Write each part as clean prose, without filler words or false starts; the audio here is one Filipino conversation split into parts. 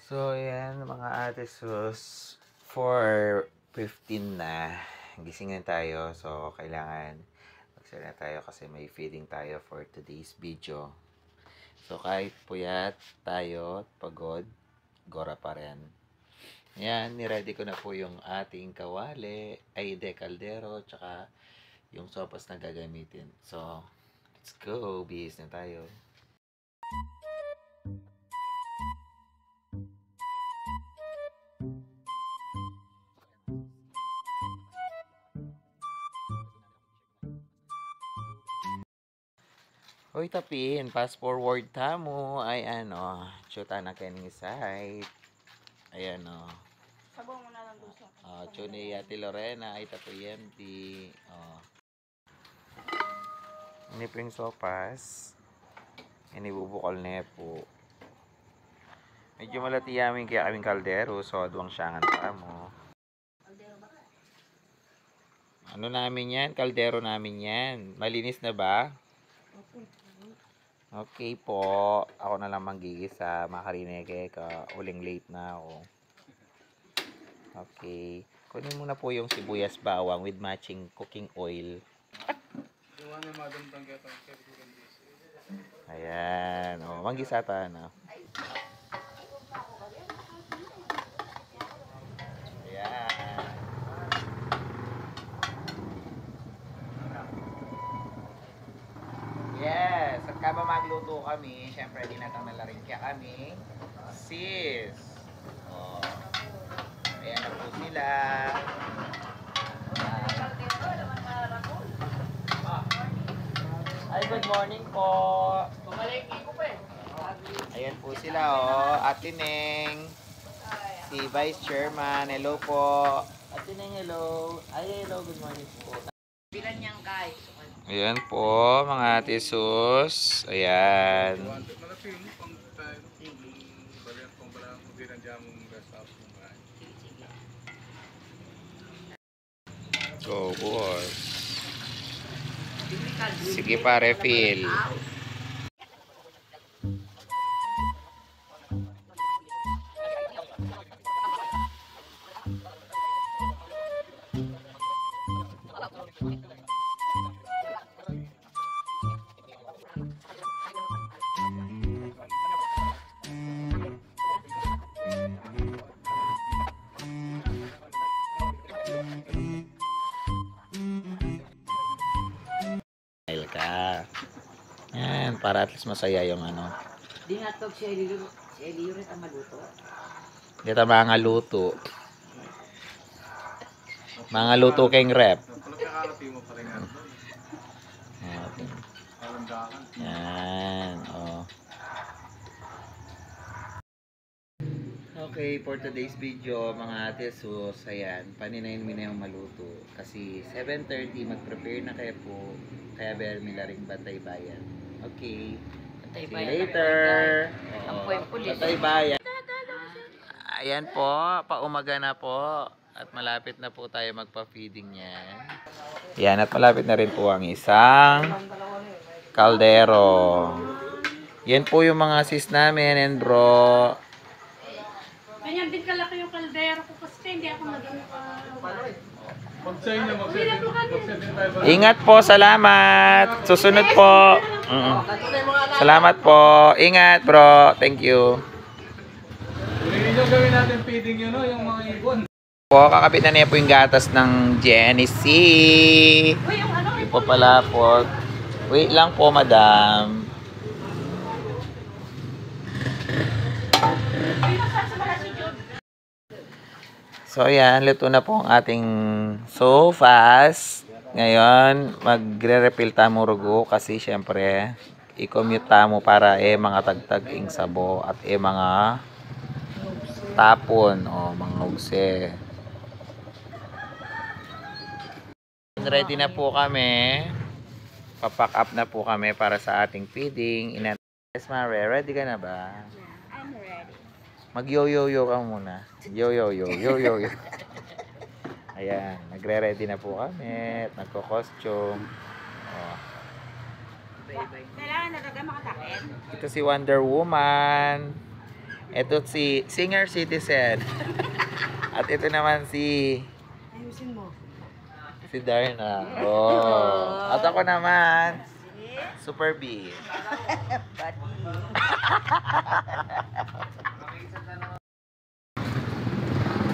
So, ayan mga ate sus, 4:15 na. Gising na tayo. So, kailangan magsala tayo kasi may feeding tayo for today's video. So, kahit puyat tayo, pagod, gora pa rin. Ayan, niready ko na po yung ating kawali, ay de kaldero, tsaka yung sopas na gagamitin. So, let's go. Bihis na tayo. Hoy tapin, fast forward ta mo ay ano, chuta na kaning side. Ayan o. Sabaw mo na lang gusto. Chuni Ate Lorena ay tapo empty. Ini po yung sopas. Ini bubukol na po. Medyo malati yamin kaya kaming kaldero, so duwang siyangan pa mo. Ano namin yan? Kaldero namin yan. Malinis na ba? Okay po. Ako na lang manggigisa. Makarineke ka. Uling late na ako. Okay. Kunin mo na po yung sibuyas bawang with matching cooking oil. Ayan. O, manggisa ta na. Ayan. Yes. At kaba magluto kami, syempre dinatang na rin kaya kami. Sis. O. Ayan na po sila. Ay, good morning po. Ayan po sila, oh. Ate Neng. Si Vice Chairman. Hello po. Ate Neng, hello. Ay, hello. Good morning po. Bilan niyang guys. Ayan po, mga ate sus. Ayan. Go, boss. Sige pa, refill. Ka. Yan, para at least masaya yung ano. Di nga to si Eliurit ang maluto. Dito mga luto. Mga luto keng rep. Yan, oh. Okay, for today's video, mga ate sus, ayan, paninayin mo na yung maluto. Kasi 7:30, mag-prepare na kayo po. Kaya bear mila ring Bantay Bayan. Okay. Bantay See you Bayan later. Ang pulis. Bantay Bayan. Ayan po, paumaga na po. At malapit na po tayo magpa-feeding niyan. Ayan, at malapit na rin po ang isang kaldero. Yan po yung mga sis namin and bro. Ganyan din kalaki yung kaldero ko kasi hindi ako naging Ingat po, salamat. Susunod po. Salamat po. Ingat, bro. Thank you. Hindi gawin natin feeding yun, no? Yung mga ibon. Po, kakapit na niya po yung gatas ng Genesee. Yung po pala po. Wait lang po, madam. So, ayan. Luto na po ang ating sofas. Ngayon, magre-refill tamo rugo kasi syempre, i-commute tamo para mga tagtag ing sabo at mga tapon o mga ugse. Ready na po kami. Papack up na po kami para sa ating feeding. Yes, Mare, ready ka na ba? I'm ready. Mag-yo-yo-yo ka muna. Yo-yo-yo, yo-yo-yo. Ayan, nagre-ready na po kami. Nagko-costume. Oh. Kailangan na talaga makatakit. Ito si Wonder Woman. Ito si Senior Citizen. At ito naman si Ayusin mo. si Darna. Oh. At ako naman, Super B.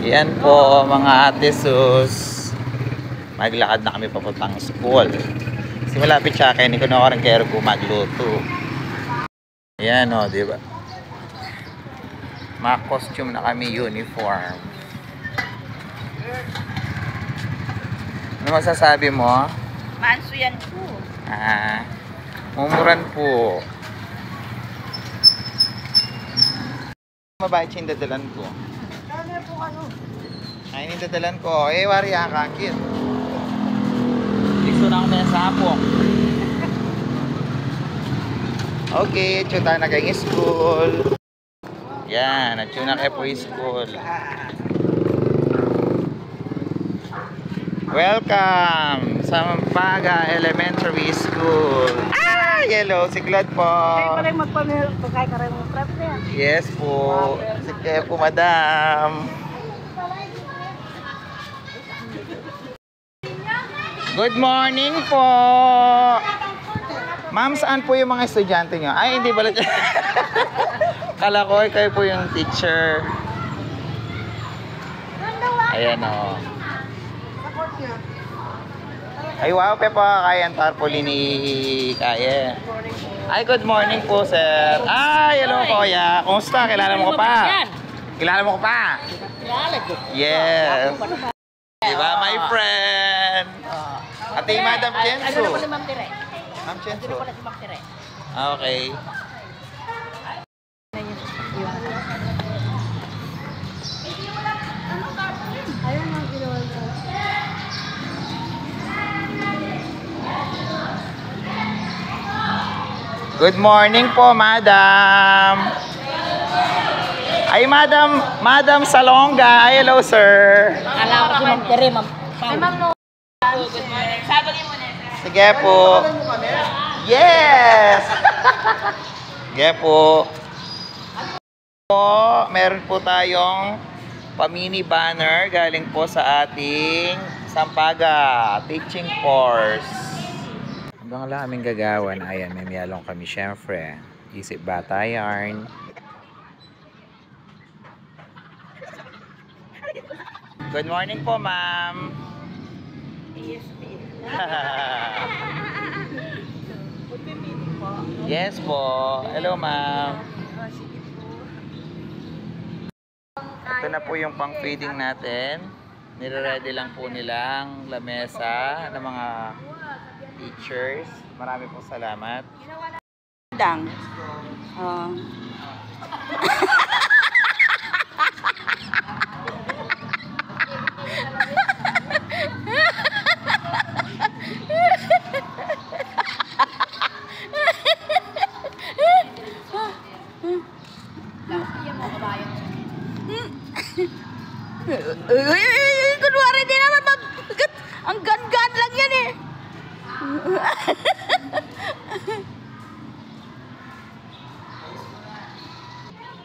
Yan po mga ate sus. Maglakad na kami papuntang school. Kasi malapit siya kaya hindi ko na ako rin kaya magluto. Yan o, di ba? Mga costume na kami, uniform. Ano masasabi mo? Manso yan po. Mumuran po. Mabait siya yung dadalan ko. Kaya po ano? Ay, yung dadalan ko. Eh, wari kakakit. Gusto na ako na sa hapong. Okay, tsuta na kayong school. Yan, natuna kayo po yung school. Welcome sa Mampaga Elementary School. Ah, yellow, siklad po. Kayo pala yung magpagkay ka rin mong prep niya. Yes po. Sige po, madam. Good morning po. Ma'am, saan po yung mga estudyante nyo? Ay, hindi pala. Kala ko, kayo po yung teacher. Ayan o. Ay, wow, Pepa, kaya ang tarpaulin ni Kaya. Ay, good morning po, sir. Ay, hello, Kuya. Kumusta? Kilala mo ko pa? Kilala mo ko pa? Yes. Diba, my friend? Ate, Madam Chensu. Ano naman Ma'am Tere? Ma'am Chensu. Ano pala si Ma'am Tere? Okay. Ayun ang ginawa ko. Good morning po, Madam. Ay, Madam Salonga. Ay, hello, sir. Akala ko si Ma'am Tere, Ma'am. Ay, Ma'am No. Good morning. Sabagin mo na. Sige po. Yes! Sige po. Meron po tayong pamini banner galing po sa ating Sampaga Teaching Course. Habang wala kaming gagawan, ayan, may miyalong kami syempre. Isip Bata Yarn. Good morning po, ma'am. Yes po. Hello, ma'am. Ito na po yung pang-feeding natin. Nire-ready lang po nilang lamesa ng mga teachers. Marami pong salamat. Dang. Kunwari din naman ang gan-gan lang yan eh.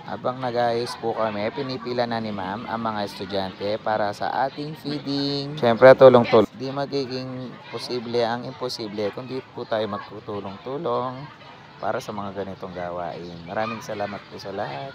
Habang nag-ayos po kami, pinipila na ni ma'am ang mga estudyante para sa ating feeding. Siyempre, tulong-tulong. Di magiging posible ang imposible kung di po tayo magtutulong-tulong para sa mga ganitong gawain. Maraming salamat po sa lahat.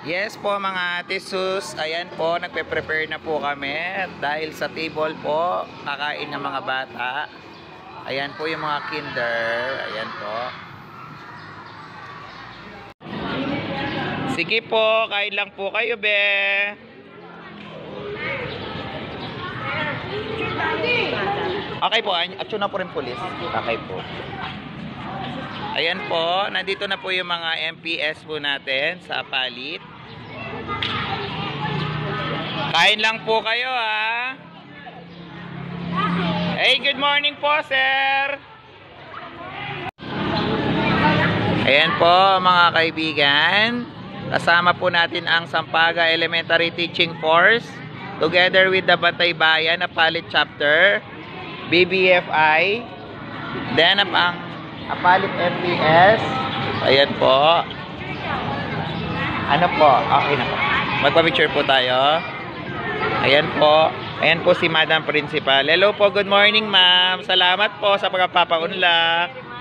Yes po mga tisus, ayan po, nagpe-prepare na po kami dahil sa table po, kakain ng mga bata. Ayan po yung mga kinder, ayan po. Sige po, kain lang po kayo, be. Okay po, action na po rin police. Okay po. Ayan po, nandito na po yung mga MPS po natin sa palit. Kain lang po kayo, ha. Hey, good morning po, sir. Ayan po, mga kaibigan. Kasama po natin ang Sampaga Elementary Teaching Force together with the Bantay Bayan na Palit Chapter, BBFI, then ang Palit MPS. Ayan po. Ano po? Okay na po. Magpa-picture po tayo. Ayan po. Ayan po si Madam Principal. Hello po, good morning ma'am. Salamat po sa pagpapaunlak.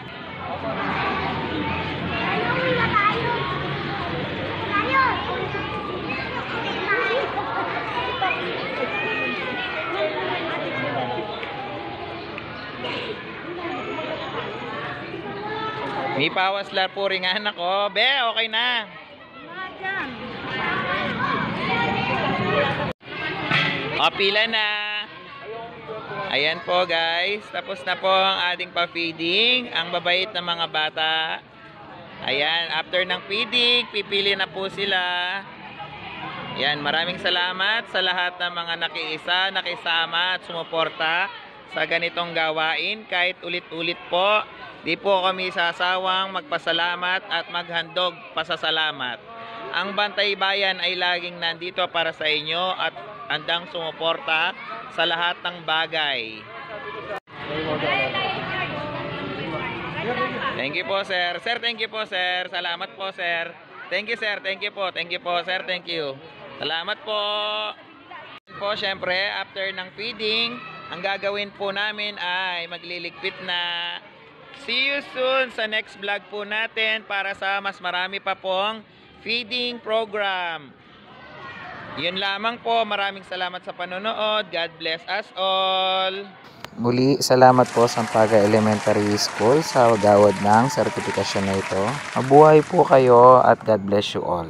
May pawas la po ringan ako. Be, okay na. O, pila na. Ayan po guys. Tapos na po ang ating pa-feeding. Ang babait ng mga bata. Ayan, after ng feeding, pipili na po sila. Ayan, maraming salamat sa lahat ng mga nakiisa, nakisama at sumuporta sa ganitong gawain. Kahit ulit-ulit po, di po kami sasawang magpasalamat at maghandog pasasalamat. Ang Bantay Bayan ay laging nandito para sa inyo at handang sumuporta sa lahat ng bagay. Thank you po, sir. Sir, thank you po, sir. Salamat po, sir. Thank you, sir. Thank you po. Thank you po, sir. Thank you. Salamat po. Po, syempre, after ng feeding, ang gagawin po namin ay magliligpit na. See you soon sa next vlog po natin para sa mas marami pa pong feeding program. Yun lamang po. Maraming salamat sa panonood. God bless us all. Muli, salamat po sa Sampaga Elementary School sa gawad ng sertifikasyon na ito. Mabuhay po kayo at God bless you all.